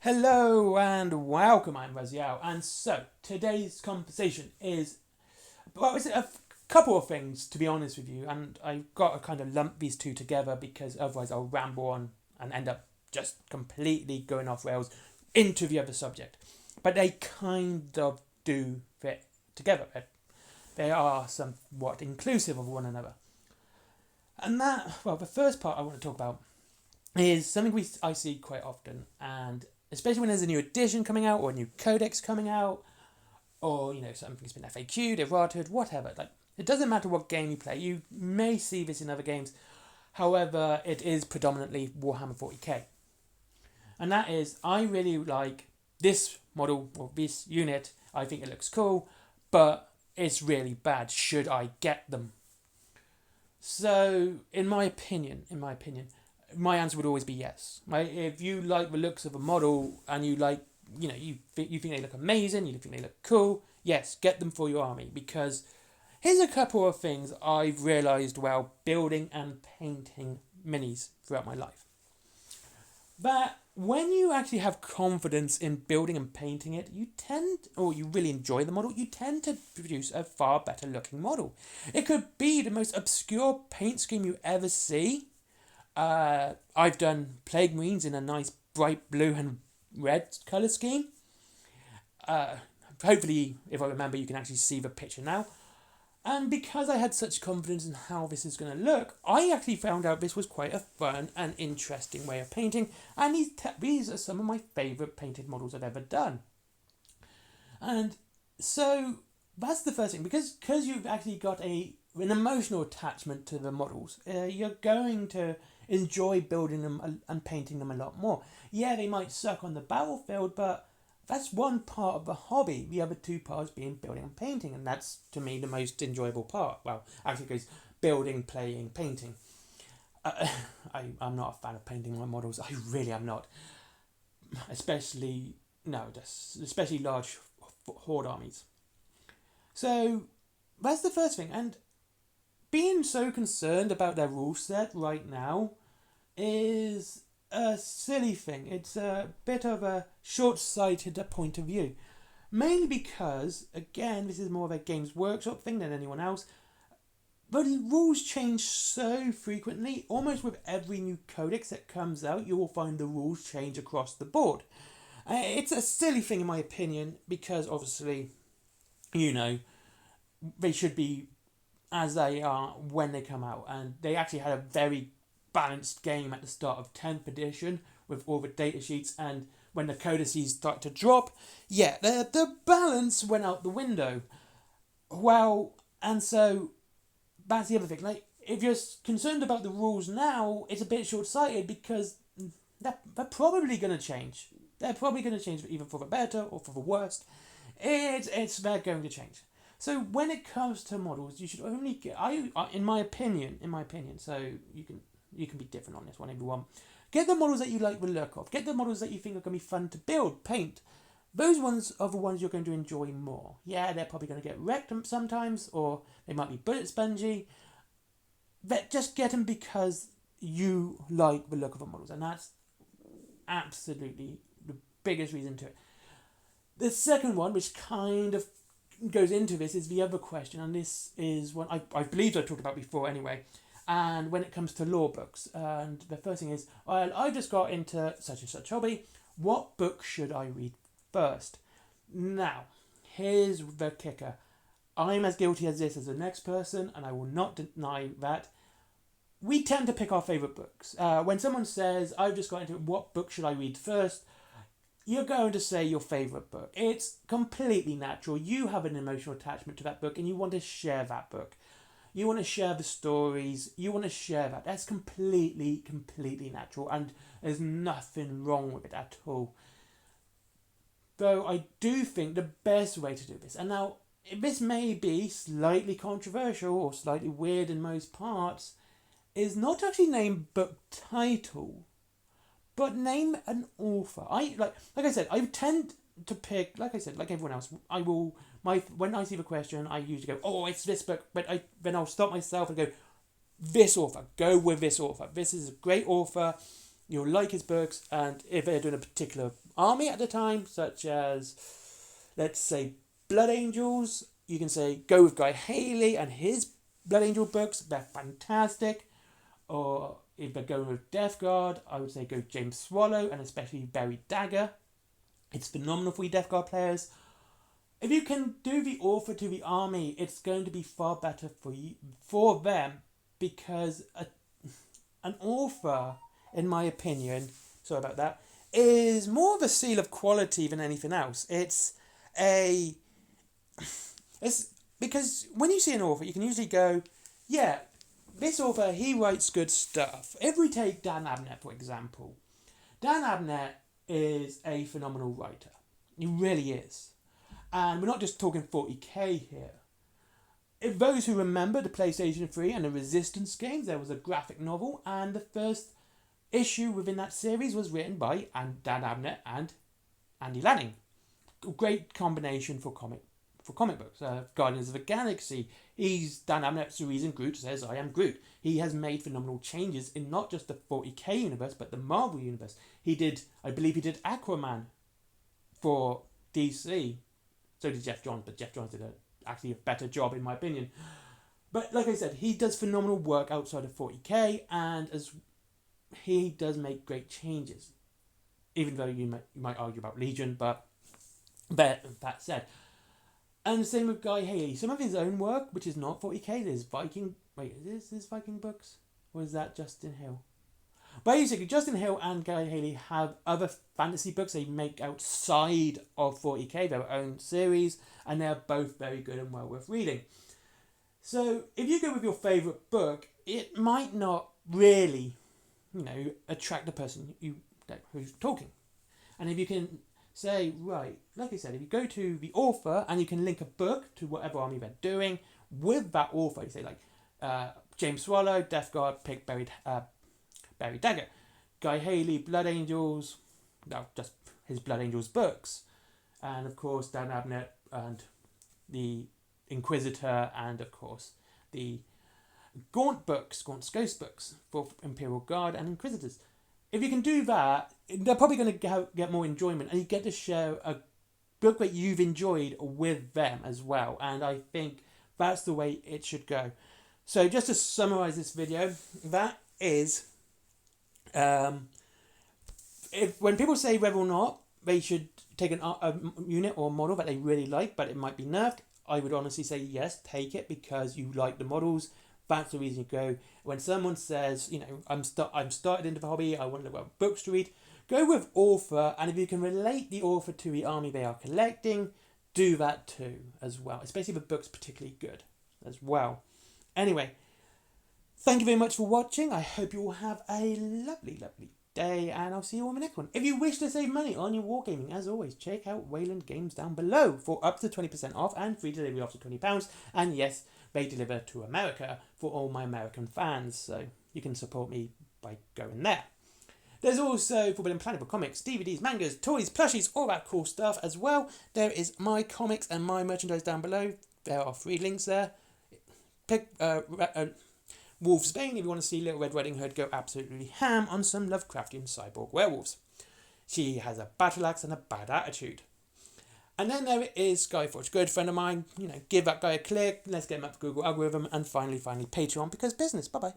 Hello and welcome, I'm Raziel. And so, today's conversation is, it's a couple of things, to be honest with you. And I've got to kind of lump these two together because otherwise I'll ramble on and end up just completely going off rails into the other subject. But they kind of do fit together. They are somewhat inclusive of one another. And the first part I want to talk about is something I see quite often, and especially when there's a new edition coming out or a new codex coming out, or something's been FAQ'd, errated, whatever. Like, it doesn't matter what game you play. You may see this in other games. However, it is predominantly Warhammer 40k, and that is, I really like this model or this unit. I think it looks cool, but it's really bad. Should I get them? So, in my opinion, my answer would always be yes. If you like the looks of a model and you like, you think they look amazing, you think they look cool, yes, get them for your army. Because here's a couple of things I've realised while building and painting minis throughout my life. That when you actually have confidence in building and painting it, you really enjoy the model, you tend to produce a far better looking model. It could be the most obscure paint scheme you ever see. I've done Plague Marines in a nice bright blue and red colour scheme. Hopefully, if I remember, you can actually see the picture now. And because I had such confidence in how this is going to look, I actually found out this was quite a fun and interesting way of painting. And these are some of my favourite painted models I've ever done. And so that's the first thing. Because you've actually got an emotional attachment to the models, you're going to enjoy building them and painting them a lot more. Yeah, they might suck on the battlefield, but that's one part of the hobby. The other two parts being building and painting, and that's, to me, the most enjoyable part. Well, actually, it goes building, playing, painting. I'm not a fan of painting my models. I really am not. Especially large horde armies. So that's the first thing. And being so concerned about their rule set right now is a silly thing. It's a bit of a short-sighted point of view. Mainly because, again, this is more of a Games Workshop thing than anyone else. But the rules change so frequently. Almost with every new codex that comes out, you will find the rules change across the board. It's a silly thing in my opinion, because obviously, they should be as they are when they come out. And they actually had a very balanced game at the start of 10th edition with all the data sheets, and when the codices start to drop, the balance went out the window. Well, and so that's the other thing. Like, if you're concerned about the rules now, it's a bit short-sighted, because they're probably going to change. They're probably going to change either for the better or for the worst. They're going to change. So when it comes to models, you should only get, in my opinion, so you can be different on this one if you want. Get the models that you like the look of. Get the models that you think are going to be fun to build, paint. Those ones are the ones you're going to enjoy more. Yeah, they're probably going to get wrecked sometimes, or they might be bullet spongy. But just get them because you like the look of the models, and that's absolutely the biggest reason to it. The second one, which kind of goes into this, is the other question, and this is one I believe I talked about before anyway. And when it comes to lore books, and the first thing is, I just got into such and such hobby. What book should I read first? Now, here's the kicker. I'm as guilty as this as the next person, and I will not deny that. We tend to pick our favourite books. When someone says, I've just got into what book should I read first, you're going to say your favourite book. It's completely natural. You have an emotional attachment to that book, and you want to share that book. You want to share the stories. You want to share that. That's completely natural, and there's nothing wrong with it at all. Though I do think the best way to do this, and now this may be slightly controversial or slightly weird in most parts, is not to actually name book title, but name an author. Like I said, I tend to pick, like I said, like everyone else, when I see the question, I usually go, oh, it's this book, but then I'll stop myself and go, this author, This is a great author, you'll like his books, and if they're doing a particular army at the time, such as, let's say, Blood Angels. You can say go with Guy Haley and his Blood Angel books. They're fantastic. Or if they're going with Death Guard, I would say go James Swallow and especially Barry Dagger. It's phenomenal for you Death Guard players. If you can do the author to the army, it's going to be far better for them, because an author, in my opinion, sorry about that, is more of a seal of quality than anything else. It's because when you see an author, you can usually go, yeah, this author, he writes good stuff. If we take Dan Abnett, for example, Dan Abnett is a phenomenal writer. He really is. And we're not just talking 40k here. If those who remember the PlayStation 3 and the Resistance games, there was a graphic novel, and the first issue within that series was written by Dan Abnett and Andy Lanning. Great combination for comic books. Guardians of the Galaxy. Dan Abnett's the reason Groot says, "I am Groot." He has made phenomenal changes in not just the 40k universe, but the Marvel universe. I believe he did Aquaman for DC. So did Jeff Johns, but Jeff Johns did actually a better job in my opinion. But like I said, he does phenomenal work outside of 40k, and as he does make great changes. Even though you might argue about Legion, but that said. And the same with Guy Haley. Some of his own work, which is not 40k, there's Viking... Wait, is this Viking books? Or is that Justin Hill? Basically, Justin Hill and Guy Haley have other fantasy books they make outside of 40k, their own series, and they're both very good and well worth reading. So, if you go with your favourite book, it might not really, attract the person who's talking. And if you can say, right, like I said, if you go to the author and you can link a book to whatever army they're doing with that author, you say James Swallow, Death Guard, pick Barry Dagger, Guy Haley, Blood Angels, just his Blood Angels books, and of course Dan Abnett and the Inquisitor, and of course the Gaunt's Ghost books for Imperial Guard and Inquisitors. If you can do that, they're probably going to get more enjoyment, and you get to share a book that you've enjoyed with them as well. And I think that's the way it should go. So just to summarise this video, that is, when people say whether or not they should take a unit or a model that they really like, but it might be nerfed, I would honestly say yes, take it because you like the models. That's the reason you go. When someone says, I'm started into the hobby, I want to look at books to read, go with author, and if you can relate the author to the army they are collecting, do that too as well, especially if the book's particularly good as well. Anyway, thank you very much for watching. I hope you all have a lovely, lovely day, and I'll see you on the next one. If you wish to save money on your wargaming, as always, check out Wayland Games down below for up to 20% off and free delivery after £20. And yes, they deliver to America for all my American fans, so you can support me by going there. There's also Forbidden Planet for comics, DVDs, mangas, toys, plushies, all that cool stuff as well. There is my comics and my merchandise down below. There are 3 links there. Pick Wolf's Bane if you want to see Little Red Riding Hood go absolutely ham on some Lovecraftian cyborg werewolves. She has a battle axe and a bad attitude. And then there is Skyforge, good friend of mine. Give that guy a click. Let's get him up the Google algorithm. And finally, Patreon, because business. Bye-bye.